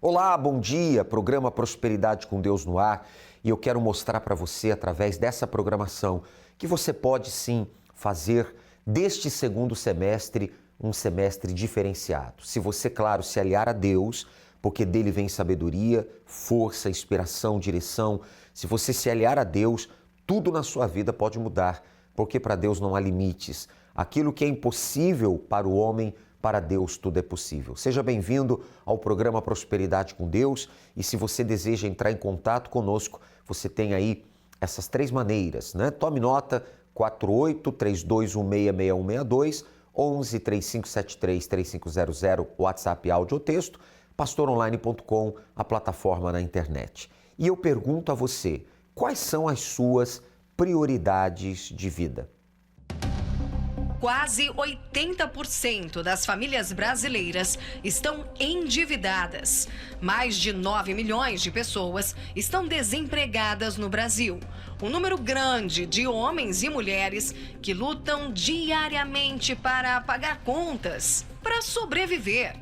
Olá, bom dia, programa Prosperidade com Deus no ar, e eu quero mostrar para você, através dessa programação, que você pode sim fazer deste segundo semestre um semestre diferenciado. Se você, claro, se aliar a Deus, porque dele vem sabedoria, força, inspiração, direção. Se você se aliar a Deus, tudo na sua vida pode mudar, porque para Deus não há limites. Aquilo que é impossível para o homem, para Deus tudo é possível. Seja bem-vindo ao programa Prosperidade com Deus, e se você deseja entrar em contato conosco, você tem aí essas 3 maneiras, né? Tome nota: 48-3216-6162, 11-3573-3500, WhatsApp, áudio ou texto, pastoronline.com, a plataforma na internet. E eu pergunto a você, quais são as suas prioridades de vida? Quase 80% das famílias brasileiras estão endividadas. Mais de 9 milhões de pessoas estão desempregadas no Brasil. Um número grande de homens e mulheres que lutam diariamente para pagar contas, para sobreviver.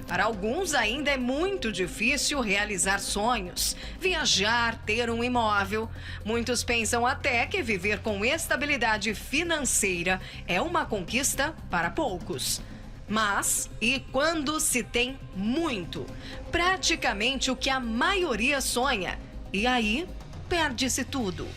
Para alguns ainda é muito difícil realizar sonhos, viajar, ter um imóvel. Muitos pensam até que viver com estabilidade financeira é uma conquista para poucos. Mas, e quando se tem muito? Praticamente o que a maioria sonha. E aí, perde-se tudo.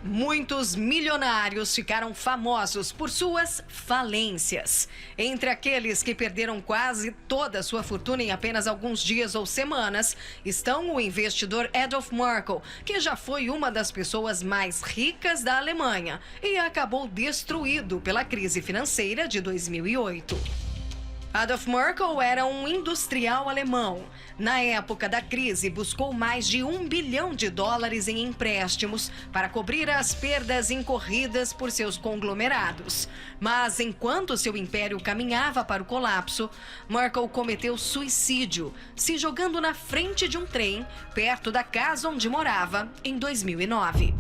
Muitos milionários ficaram famosos por suas falências. Entre aqueles que perderam quase toda a sua fortuna em apenas alguns dias ou semanas, estão o investidor Adolf Merkel, que já foi uma das pessoas mais ricas da Alemanha e acabou destruído pela crise financeira de 2008. Adolf Merkel era um industrial alemão. Na época da crise, buscou mais de $1 bilhão em empréstimos para cobrir as perdas incorridas por seus conglomerados. Mas enquanto seu império caminhava para o colapso, Merkel cometeu suicídio, se jogando na frente de um trem perto da casa onde morava em 2009.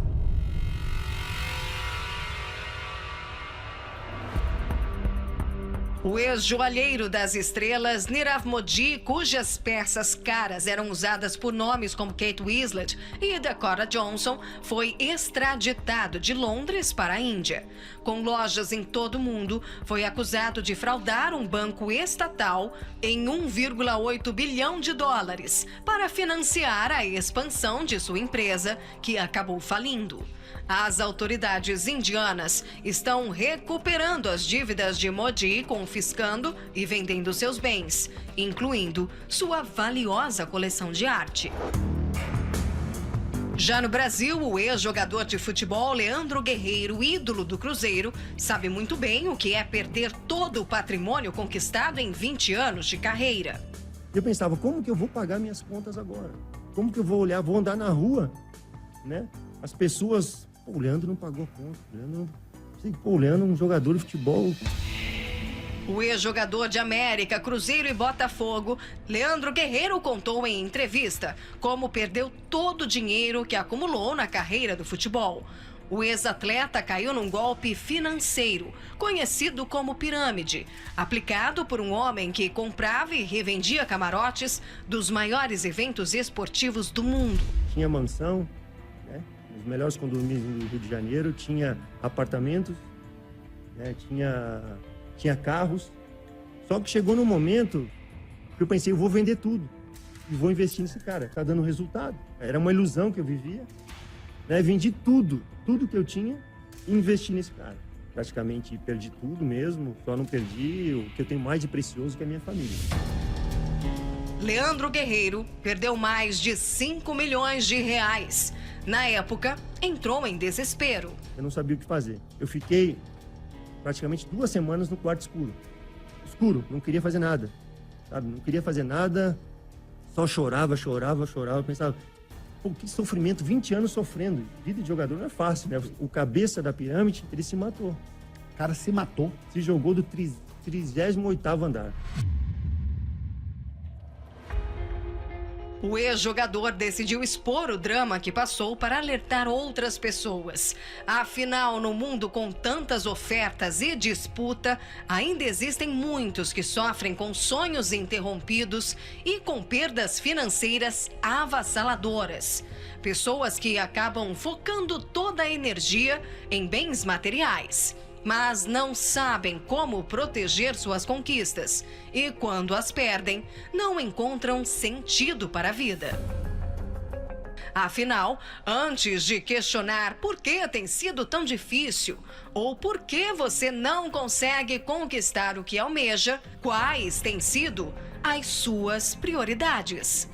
O ex-joalheiro das estrelas Nirav Modi, cujas peças caras eram usadas por nomes como Kate Winslet e Dakota Johnson, foi extraditado de Londres para a Índia. Com lojas em todo o mundo, foi acusado de fraudar um banco estatal em $1,8 bilhão para financiar a expansão de sua empresa, que acabou falindo. As autoridades indianas estão recuperando as dívidas de Modi, confiscando e vendendo seus bens, incluindo sua valiosa coleção de arte. Já no Brasil, o ex-jogador de futebol Leandro Guerreiro, ídolo do Cruzeiro, sabe muito bem o que é perder todo o patrimônio conquistado em 20 anos de carreira. Eu pensava, como que eu vou pagar minhas contas agora? Como que eu vou olhar, vou andar na rua, né? As pessoas... Pô, o Leandro não pagou conta. O Leandro é um jogador de futebol. O ex-jogador de América, Cruzeiro e Botafogo, Leandro Guerreiro, contou em entrevista como perdeu todo o dinheiro que acumulou na carreira do futebol. O ex-atleta caiu num golpe financeiro, conhecido como pirâmide, aplicado por um homem que comprava e revendia camarotes dos maiores eventos esportivos do mundo. Tinha mansão, né? Os melhores condomínios do Rio de Janeiro, tinha apartamentos, né? Tinha carros. Só que chegou num momento que eu pensei, eu vou vender tudo e vou investir nesse cara. Tá dando resultado. Era uma ilusão que eu vivia, né? Vendi tudo que eu tinha e investi nesse cara. Praticamente perdi tudo mesmo, só não perdi o que eu tenho mais de precioso, que é a minha família. Leandro Guerreiro perdeu mais de R$5 milhões. Na época, entrou em desespero. Eu não sabia o que fazer. Eu fiquei praticamente 2 semanas no quarto escuro. Escuro, não queria fazer nada, sabe? Não queria fazer nada, só chorava. Eu pensava, pô, que sofrimento, 20 anos sofrendo. Vida de jogador não é fácil, né? O cabeça da pirâmide, ele se matou. O cara se matou? Se jogou do 38º andar. O ex-jogador decidiu expor o drama que passou para alertar outras pessoas. Afinal, no mundo com tantas ofertas e disputa, ainda existem muitos que sofrem com sonhos interrompidos e com perdas financeiras avassaladoras. Pessoas que acabam focando toda a energia em bens materiais, mas não sabem como proteger suas conquistas e, quando as perdem, não encontram sentido para a vida. Afinal, antes de questionar por que tem sido tão difícil ou por que você não consegue conquistar o que almeja, quais têm sido as suas prioridades?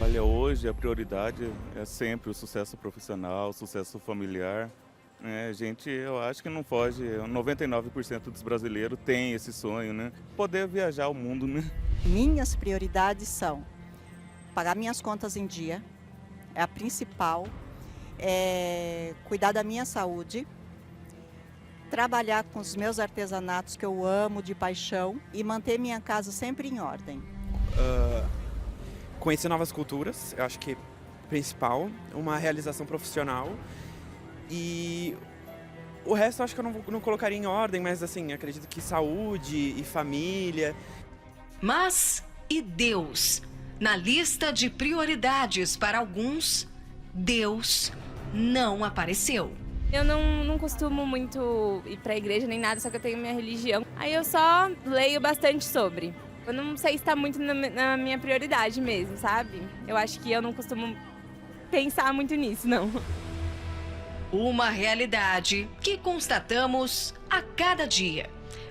Olha, hoje a prioridade é sempre o sucesso profissional, o sucesso familiar. Gente, eu acho que não foge, 99% dos brasileiros tem esse sonho, né? Poder viajar o mundo, né? Minhas prioridades são pagar minhas contas em dia, é a principal, cuidar da minha saúde, trabalhar com os meus artesanatos que eu amo de paixão e manter minha casa sempre em ordem. Conhecer novas culturas, eu acho que é principal, uma realização profissional. E o resto eu acho que eu não colocaria em ordem, mas assim, acredito que saúde e família. Mas e Deus? Na lista de prioridades para alguns, Deus não apareceu. Eu não costumo muito ir pra igreja nem nada, só que eu tenho minha religião. Aí eu só leio bastante sobre. Eu não sei se tá muito na minha prioridade mesmo, sabe? Eu acho que eu não costumo pensar muito nisso, não. Uma realidade que constatamos a cada dia.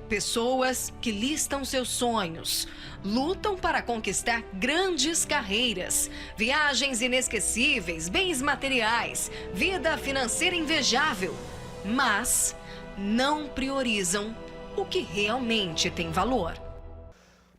Pessoas que listam seus sonhos, lutam para conquistar grandes carreiras, viagens inesquecíveis, bens materiais, vida financeira invejável, mas não priorizam o que realmente tem valor.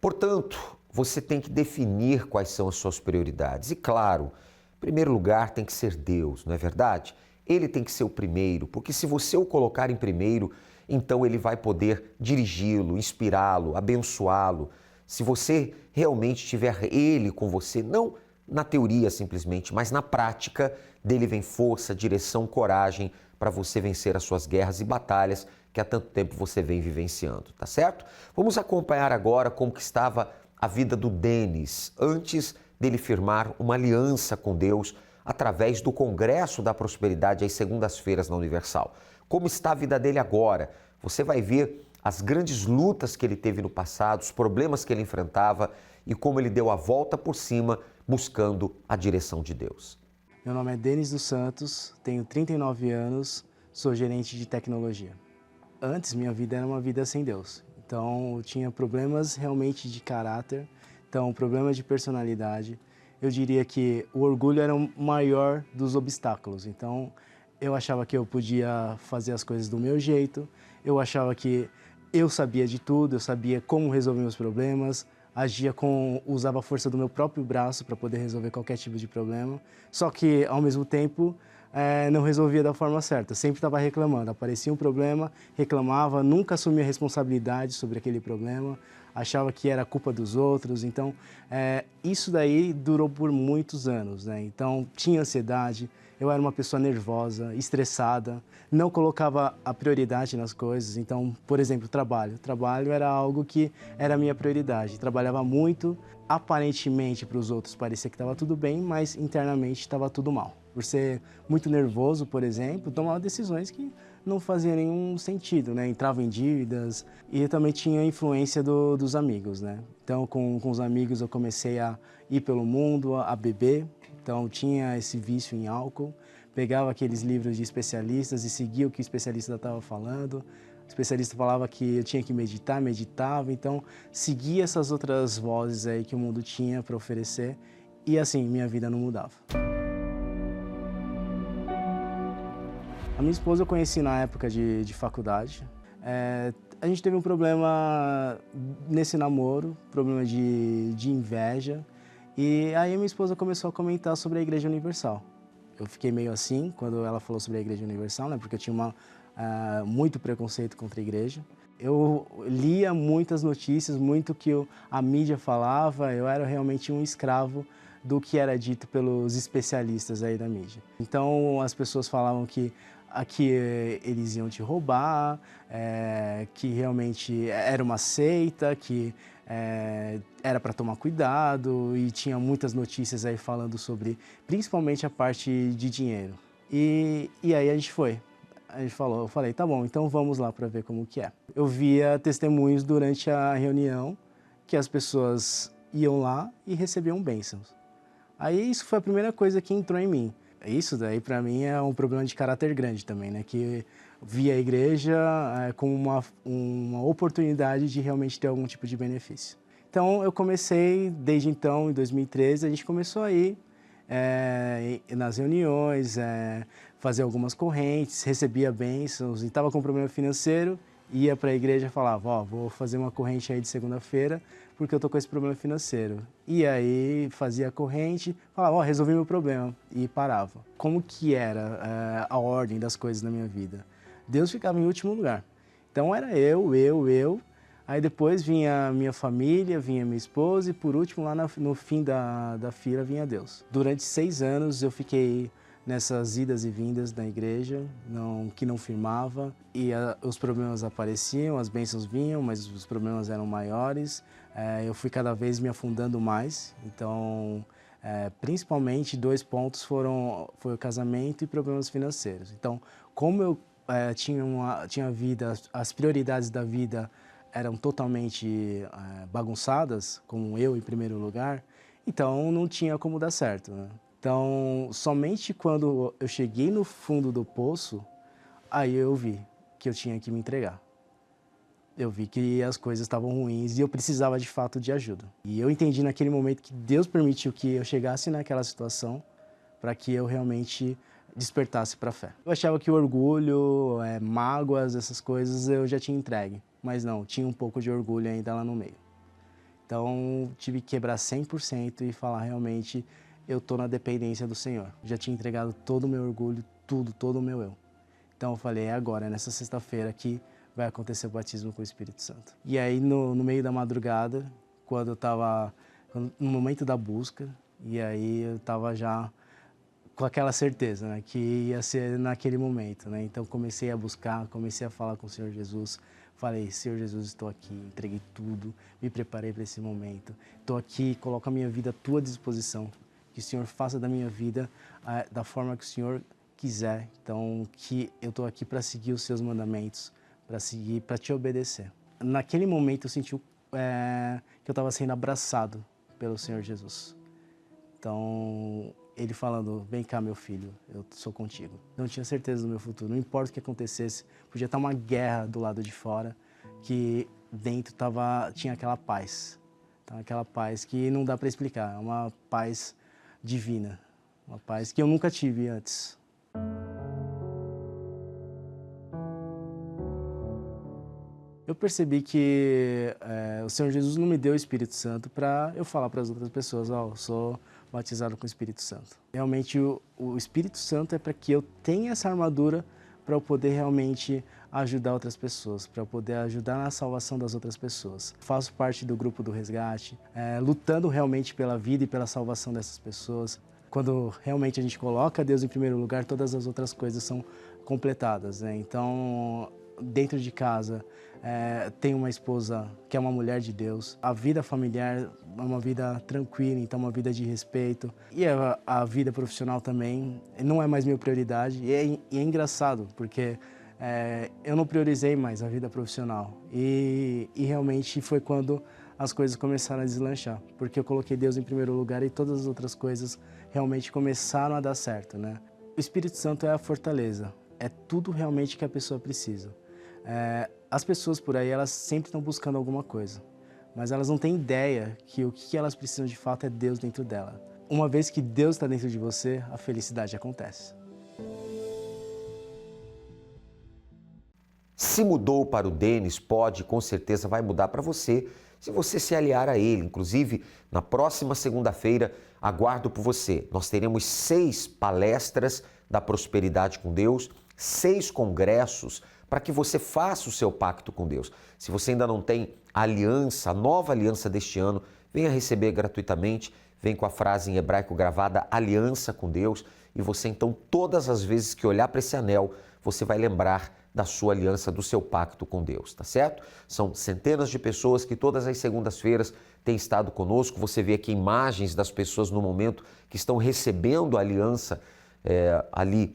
Portanto, você tem que definir quais são as suas prioridades. E claro, em primeiro lugar tem que ser Deus, não é verdade? Ele tem que ser o primeiro, porque se você o colocar em primeiro, então ele vai poder dirigi-lo, inspirá-lo, abençoá-lo. Se você realmente tiver ele com você, não na teoria simplesmente, mas na prática, dele vem força, direção, coragem para você vencer as suas guerras e batalhas que há tanto tempo você vem vivenciando, tá certo? Vamos acompanhar agora como que estava a vida do Denis antes dele firmar uma aliança com Deus através do Congresso da Prosperidade às segundas-feiras na Universal. Como está a vida dele agora? Você vai ver as grandes lutas que ele teve no passado, os problemas que ele enfrentava e como ele deu a volta por cima buscando a direção de Deus. Meu nome é Denis dos Santos, tenho 39 anos, sou gerente de tecnologia. Antes, minha vida era uma vida sem Deus. Então, eu tinha problemas realmente de caráter, então, problemas de personalidade. Eu diria que o orgulho era o maior dos obstáculos. Então, eu achava que eu podia fazer as coisas do meu jeito, eu achava que eu sabia de tudo, eu sabia como resolver meus problemas, usava a força do meu próprio braço para poder resolver qualquer tipo de problema. Só que, ao mesmo tempo, não resolvia da forma certa, sempre estava reclamando. Aparecia um problema, reclamava, nunca assumia responsabilidade sobre aquele problema, achava que era culpa dos outros. Então, isso daí durou por muitos anos, né? Então, tinha ansiedade, eu era uma pessoa nervosa, estressada, não colocava a prioridade nas coisas. Então, por exemplo, trabalho. Trabalho era algo que era a minha prioridade. Trabalhava muito, aparentemente para os outros parecia que estava tudo bem, mas internamente estava tudo mal. Por ser muito nervoso, por exemplo, tomava decisões que não faziam nenhum sentido, né? Entrava em dívidas e eu também tinha a influência dos amigos, né? Então, com os amigos eu comecei a ir pelo mundo, a beber. Então, tinha esse vício em álcool, pegava aqueles livros de especialistas e seguia o que o especialista estava falando. O especialista falava que eu tinha que meditar, meditava. Então, seguia essas outras vozes aí que o mundo tinha para oferecer e assim, minha vida não mudava. A minha esposa eu conheci na época de faculdade. A gente teve um problema nesse namoro, problema de inveja. E aí a minha esposa começou a comentar sobre a Igreja Universal. Eu fiquei meio assim quando ela falou sobre a Igreja Universal, né? Porque eu tinha muito preconceito contra a igreja. Eu lia muitas notícias, muito que a mídia falava, eu era realmente um escravo do que era dito pelos especialistas aí da mídia. Então as pessoas falavam que aqui eles iam te roubar, que realmente era uma seita, que era para tomar cuidado, e tinha muitas notícias aí falando sobre, principalmente a parte de dinheiro. E aí a gente foi. Eu falei, tá bom, então vamos lá para ver como que é. Eu via testemunhos durante a reunião que as pessoas iam lá e recebiam bênçãos. Aí isso foi a primeira coisa que entrou em mim. Isso daí para mim é um problema de caráter grande também, né? Que via a igreja como uma oportunidade de realmente ter algum tipo de benefício. Então eu comecei, desde então, em 2013, a gente começou a ir nas reuniões, fazer algumas correntes, recebia bênçãos, e estava com problema financeiro, ia para a igreja e falava, ó, vou fazer uma corrente aí de segunda-feira, porque eu tô com esse problema financeiro. E aí fazia a corrente, falava, ó, resolvi meu problema, e parava. Como que era a ordem das coisas na minha vida? Deus ficava em último lugar. Então era eu, aí depois vinha minha família, vinha minha esposa, e por último, lá no fim da fila, vinha Deus. Durante 6 anos eu fiquei nessas idas e vindas da igreja, que não firmava, e os problemas apareciam, as bênçãos vinham, mas os problemas eram maiores. Eu fui cada vez me afundando mais, então principalmente 2 pontos foi o casamento e problemas financeiros. Então, como eu tinha vida, as prioridades da vida eram totalmente bagunçadas, como eu em primeiro lugar, então não tinha como dar certo, né? Então, somente quando eu cheguei no fundo do poço, aí eu vi que eu tinha que me entregar. Eu vi que as coisas estavam ruins e eu precisava de fato de ajuda. E eu entendi naquele momento que Deus permitiu que eu chegasse naquela situação para que eu realmente despertasse para a fé. Eu achava que o orgulho, mágoas, essas coisas eu já tinha entregue, mas não, tinha um pouco de orgulho ainda lá no meio. Então, tive que quebrar 100% e falar realmente, eu estou na dependência do Senhor. Já tinha entregado todo o meu orgulho, todo o meu eu. Então eu falei, é agora, nessa sexta-feira que vai acontecer o batismo com o Espírito Santo. E aí no meio da madrugada, quando eu estava no momento da busca, e aí eu estava já com aquela certeza, né, que ia ser naquele momento, né? Então comecei a buscar, comecei a falar com o Senhor Jesus. Falei, Senhor Jesus, estou aqui, entreguei tudo, me preparei para esse momento. Estou aqui, coloco a minha vida à tua disposição. Que o Senhor faça da minha vida da forma que o Senhor quiser. Então, que eu estou aqui para seguir os seus mandamentos, para te obedecer. Naquele momento eu senti que eu estava sendo abraçado pelo Senhor Jesus. Então, ele falando, vem cá meu filho, eu sou contigo. Não tinha certeza do meu futuro, não importa o que acontecesse, podia estar uma guerra do lado de fora, que dentro tinha aquela paz. Então, aquela paz que não dá para explicar, é uma paz divina, uma paz que eu nunca tive antes. Eu percebi que o Senhor Jesus não me deu o Espírito Santo para eu falar para as outras pessoas, ó, eu sou batizado com o Espírito Santo. Realmente o Espírito Santo é para que eu tenha essa armadura para eu poder realmente ajudar outras pessoas, para eu poder ajudar na salvação das outras pessoas. Faço parte do grupo do resgate, lutando realmente pela vida e pela salvação dessas pessoas. Quando realmente a gente coloca Deus em primeiro lugar, todas as outras coisas são completadas, né? Então, dentro de casa, tenho uma esposa que é uma mulher de Deus. A vida familiar é uma vida tranquila, então uma vida de respeito. E a vida profissional também não é mais minha prioridade. E é engraçado, porque eu não priorizei mais a vida profissional. E realmente foi quando as coisas começaram a deslanchar. Porque eu coloquei Deus em primeiro lugar e todas as outras coisas realmente começaram a dar certo, né? O Espírito Santo é a fortaleza. É tudo realmente que a pessoa precisa. As pessoas por aí, elas sempre estão buscando alguma coisa, mas elas não têm ideia que o que elas precisam de fato é Deus dentro dela. Uma vez que Deus está dentro de você, a felicidade acontece. Se mudou para o Denis, com certeza vai mudar para você, se você se aliar a ele. Inclusive, na próxima segunda-feira, aguardo por você. Nós teremos 6 palestras da prosperidade com Deus, 6 congressos, para que você faça o seu pacto com Deus. Se você ainda não tem a aliança, a nova aliança deste ano, venha receber gratuitamente, vem com a frase em hebraico gravada, aliança com Deus, e você então, todas as vezes que olhar para esse anel, você vai lembrar da sua aliança, do seu pacto com Deus, tá certo? São centenas de pessoas que todas as segundas-feiras têm estado conosco. Você vê aqui imagens das pessoas no momento que estão recebendo a aliança ali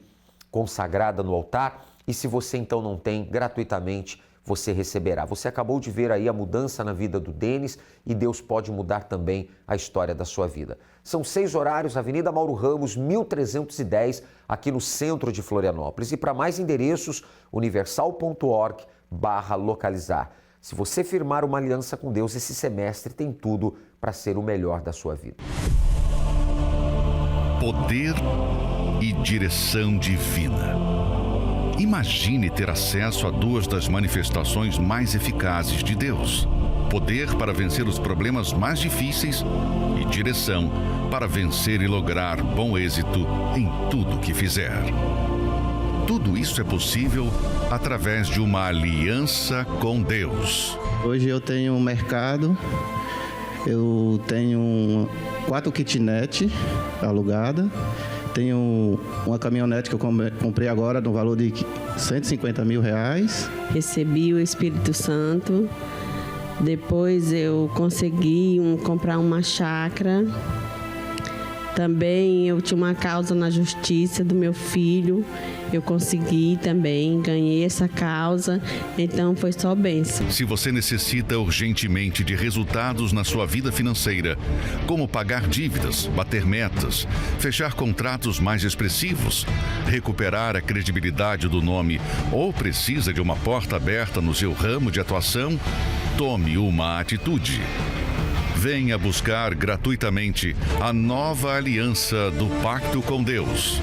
consagrada no altar. E se você então não tem, gratuitamente você receberá. Você acabou de ver aí a mudança na vida do Denis e Deus pode mudar também a história da sua vida. São 6 horários, Avenida Mauro Ramos, 1310, aqui no centro de Florianópolis. E para mais endereços, universal.org/localizar. Se você firmar uma aliança com Deus, esse semestre tem tudo para ser o melhor da sua vida. Poder e direção divina. Imagine ter acesso a 2 das manifestações mais eficazes de Deus. Poder para vencer os problemas mais difíceis e direção para vencer e lograr bom êxito em tudo que fizer. Tudo isso é possível através de uma aliança com Deus. Hoje eu tenho um mercado, eu tenho 4 kitnet alugadas. Tenho uma caminhonete que eu comprei agora no valor de R$150 mil. Recebi o Espírito Santo. Depois eu consegui comprar uma chácara. Também eu tinha uma causa na justiça do meu filho. Eu consegui também, ganhei essa causa, então foi só bênção. Se você necessita urgentemente de resultados na sua vida financeira, como pagar dívidas, bater metas, fechar contratos mais expressivos, recuperar a credibilidade do nome ou precisa de uma porta aberta no seu ramo de atuação, tome uma atitude. Venha buscar gratuitamente a nova aliança do Pacto com Deus.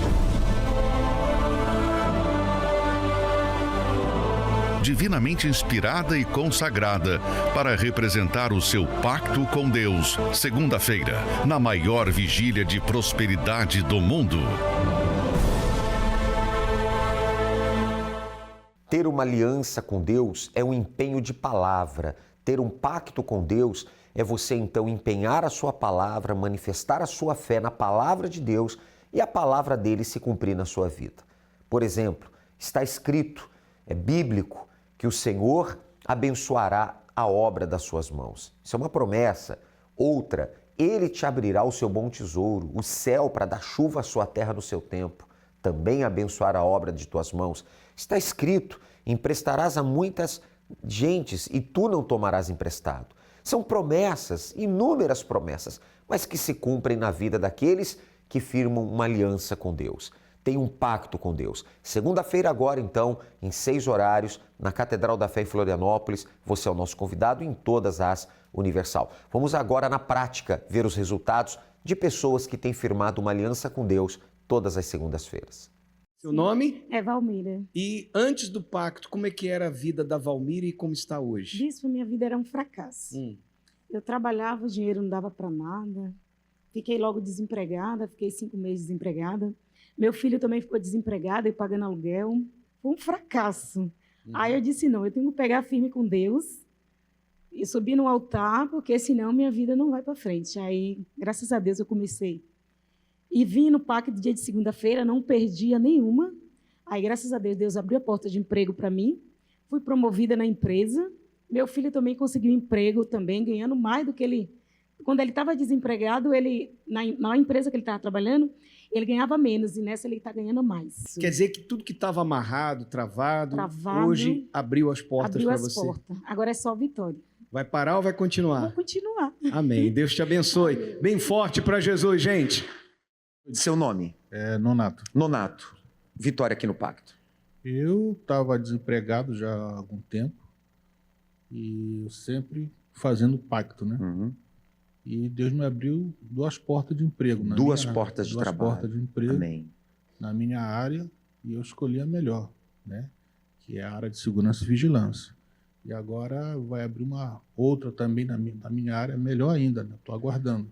Divinamente inspirada e consagrada para representar o seu pacto com Deus, segunda-feira, na maior vigília de prosperidade do mundo. Ter uma aliança com Deus é um empenho de palavra. Ter um pacto com Deus é você então empenhar a sua palavra, manifestar a sua fé na palavra de Deus e a palavra dele se cumprir na sua vida. Por exemplo, está escrito, é bíblico, que o Senhor abençoará a obra das suas mãos. Isso é uma promessa. Outra, Ele te abrirá o seu bom tesouro, o céu para dar chuva à sua terra no seu tempo. Também abençoará a obra de tuas mãos. Está escrito, emprestarás a muitas gentes e tu não tomarás emprestado. São promessas, inúmeras promessas, mas que se cumprem na vida daqueles que firmam uma aliança com Deus. Tem um pacto com Deus. Segunda-feira agora, então, em 6 horários, na Catedral da Fé em Florianópolis. Você é o nosso convidado em todas as Universal. Vamos agora, na prática, ver os resultados de pessoas que têm firmado uma aliança com Deus todas as segundas-feiras. Seu nome? É Valmira. E antes do pacto, como é que era a vida da Valmira e como está hoje? Bispo, minha vida era um fracasso. Eu trabalhava, o dinheiro não dava para nada. Fiquei logo desempregada, fiquei 5 meses desempregada. Meu filho também ficou desempregado e pagando aluguel. Foi um fracasso. Aí eu disse, não, eu tenho que pegar firme com Deus e subir no altar, porque senão minha vida não vai para frente. Aí, graças a Deus, eu comecei. E vim no pacto do dia de segunda-feira, não perdia nenhuma. Aí, graças a Deus, Deus abriu a porta de emprego para mim. Fui promovida na empresa. Meu filho também conseguiu emprego também, ganhando mais do que ele... Quando ele estava desempregado, ele na empresa que ele estava trabalhando, ele ganhava menos e nessa ele está ganhando mais. Quer dizer que tudo que estava amarrado, travado, hoje abriu as portas para você? Abriu as portas. Agora é só vitória. Vai parar ou vai continuar? Vou continuar. Amém. Deus te abençoe. Bem forte para Jesus, gente. Seu nome? É Nonato. Nonato. Vitória aqui no Pacto. Eu estava desempregado já há algum tempo e eu sempre fazendo pacto, né? E Deus me abriu 2 portas de emprego. Duas portas de trabalho. 2 portas de emprego. Amém. Na minha área, e eu escolhi a melhor, né? Que é a área de segurança e vigilância. E agora vai abrir uma outra também na minha área, melhor ainda, né? Estou aguardando.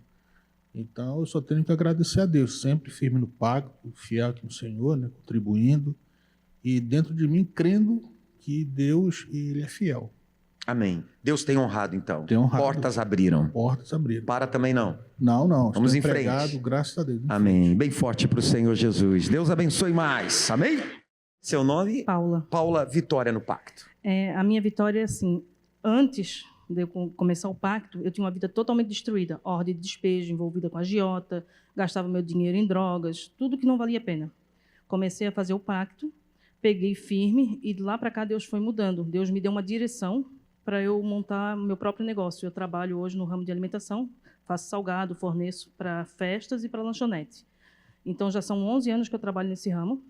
Então eu só tenho que agradecer a Deus, sempre firme no pacto, fiel aqui no Senhor, né? Contribuindo e dentro de mim crendo que Deus, Ele é fiel. Amém. Deus tem honrado, então. Tem honrado. Portas abriram. Portas abriram. Para também não. Não. Vamos em empregado, frente. Graças a Deus. Amém. Bem forte para o Senhor Jesus. Deus abençoe mais. Amém? Seu nome? Paula. Paula, vitória no pacto. A minha vitória é assim, antes de eu começar o pacto, eu tinha uma vida totalmente destruída. Ordem de despejo, envolvida com agiota, gastava meu dinheiro em drogas, tudo que não valia a pena. Comecei a fazer o pacto, peguei firme e de lá para cá Deus foi mudando. Deus me deu uma direção para eu montar meu próprio negócio. Eu trabalho hoje no ramo de alimentação, faço salgado, forneço para festas e para lanchonete. Então já são 11 anos que eu trabalho nesse ramo.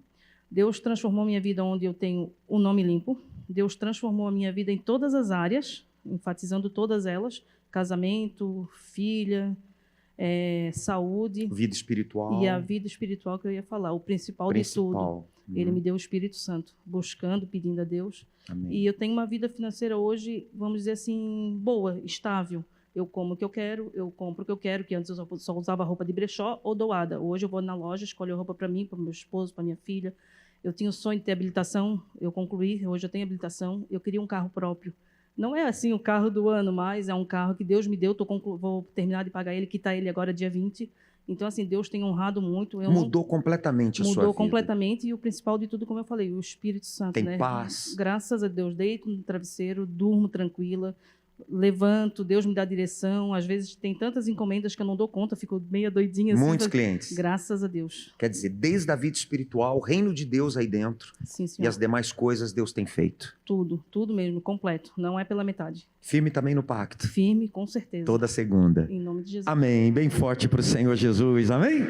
Deus transformou minha vida onde eu tenho o nome limpo. Deus transformou a minha vida em todas as áreas, enfatizando todas elas: casamento, filha, saúde. Vida espiritual. E a vida espiritual que eu ia falar, o principal. De tudo. Ele me deu o Espírito Santo, buscando, pedindo a Deus. Amém. E eu tenho uma vida financeira hoje, vamos dizer assim, boa, estável. Eu como o que eu quero, eu compro o que eu quero, que antes eu só usava roupa de brechó ou doada. Hoje eu vou na loja, escolho roupa para mim, para meu esposo, para minha filha. Eu tinha o sonho de ter habilitação, eu concluí, hoje eu tenho habilitação. Eu queria um carro próprio. Não é assim o carro do ano, mas é um carro que Deus me deu, vou terminar de pagar ele, quitar ele agora dia 20. Então, assim, Deus tem honrado muito. Mudou completamente a sua vida. Mudou completamente, e o principal de tudo, como eu falei, o Espírito Santo. Tem né? paz. Graças a Deus, deito no travesseiro, durmo tranquila, levanto, Deus me dá direção. Às vezes tem tantas encomendas que eu não dou conta, fico meia doidinha. Muitos assim, clientes. Graças a Deus. Quer dizer, desde a vida espiritual, o reino de Deus aí dentro. Sim, senhor. E as demais coisas Deus tem feito. Tudo mesmo, completo. Não é pela metade. Firme também no pacto. Firme, com certeza. Toda segunda. Em nome de Jesus. Amém. Bem forte para o Senhor Jesus. Amém?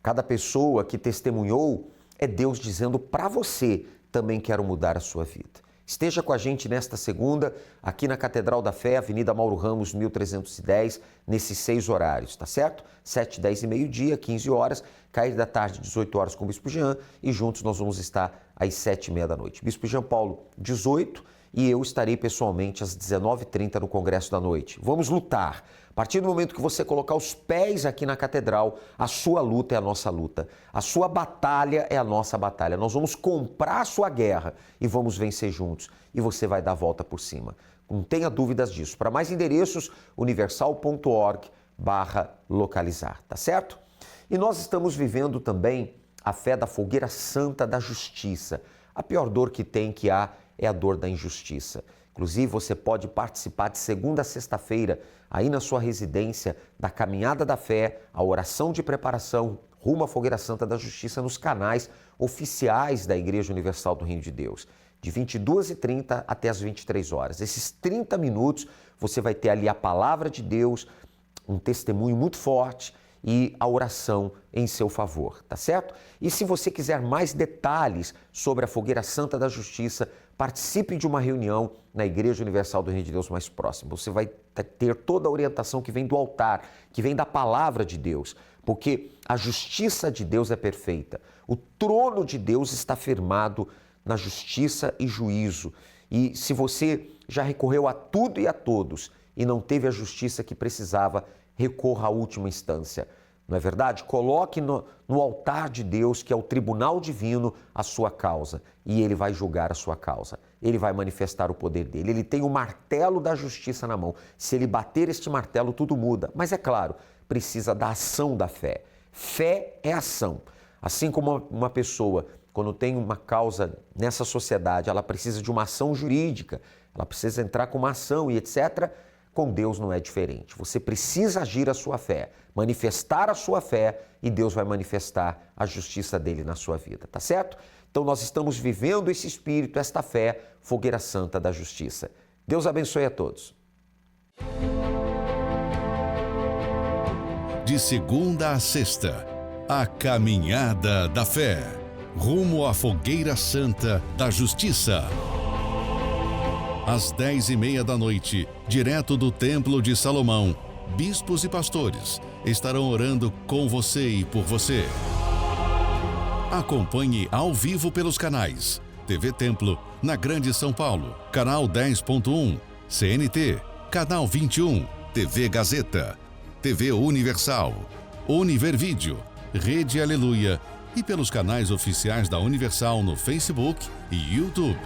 Cada pessoa que testemunhou é Deus dizendo para você: também quero mudar a sua vida. Esteja com a gente nesta segunda, aqui na Catedral da Fé, Avenida Mauro Ramos, 1310, nesses 6 horários, tá certo? 7, 10 e meio-dia, 15 horas, cair da tarde, 18 horas com o Bispo Jean, e juntos nós vamos estar às 7h30 da noite. Bispo Jean Paulo, 18, e eu estarei pessoalmente às 19h30 no Congresso da Noite. Vamos lutar. A partir do momento que você colocar os pés aqui na Catedral, a sua luta é a nossa luta. A sua batalha é a nossa batalha. Nós vamos comprar a sua guerra e vamos vencer juntos. E você vai dar a volta por cima. Não tenha dúvidas disso. Para mais endereços, universal.org/localizar, tá certo? E nós estamos vivendo também a fé da fogueira santa da justiça. A pior dor que há é a dor da injustiça. Inclusive, você pode participar de segunda a sexta-feira, aí na sua residência, da Caminhada da Fé, a oração de preparação rumo à Fogueira Santa da Justiça nos canais oficiais da Igreja Universal do Reino de Deus, de 22h30 até as 23 horas. Esses 30 minutos, você vai ter ali a palavra de Deus, um testemunho muito forte e a oração em seu favor, tá certo? E se você quiser mais detalhes sobre a Fogueira Santa da Justiça, participe de uma reunião na Igreja Universal do Reino de Deus mais próxima. Você vai ter toda a orientação que vem do altar, que vem da palavra de Deus, porque a justiça de Deus é perfeita. O trono de Deus está firmado na justiça e juízo. E se você já recorreu a tudo e a todos e não teve a justiça que precisava, recorra à última instância. Não é verdade? Coloque no altar de Deus, que é o tribunal divino, a sua causa. E Ele vai julgar a sua causa. Ele vai manifestar o poder dele. Ele tem o martelo da justiça na mão. Se Ele bater este martelo, tudo muda. Mas é claro, precisa da ação da fé. Fé é ação. Assim como uma pessoa, quando tem uma causa nessa sociedade, ela precisa de uma ação jurídica, ela precisa entrar com uma ação e etc., com Deus não é diferente. Você precisa agir a sua fé, manifestar a sua fé e Deus vai manifestar a justiça dele na sua vida, tá certo? Então nós estamos vivendo esse espírito, esta fé, Fogueira Santa da Justiça. Deus abençoe a todos. De segunda a sexta, a Caminhada da Fé, rumo à Fogueira Santa da Justiça. Às 10h30 da noite, direto do Templo de Salomão, bispos e pastores estarão orando com você e por você. Acompanhe ao vivo pelos canais TV Templo, na Grande São Paulo, canal 10.1, CNT, canal 21, TV Gazeta, TV Universal, Univervídeo, Rede Aleluia e pelos canais oficiais da Universal no Facebook e YouTube.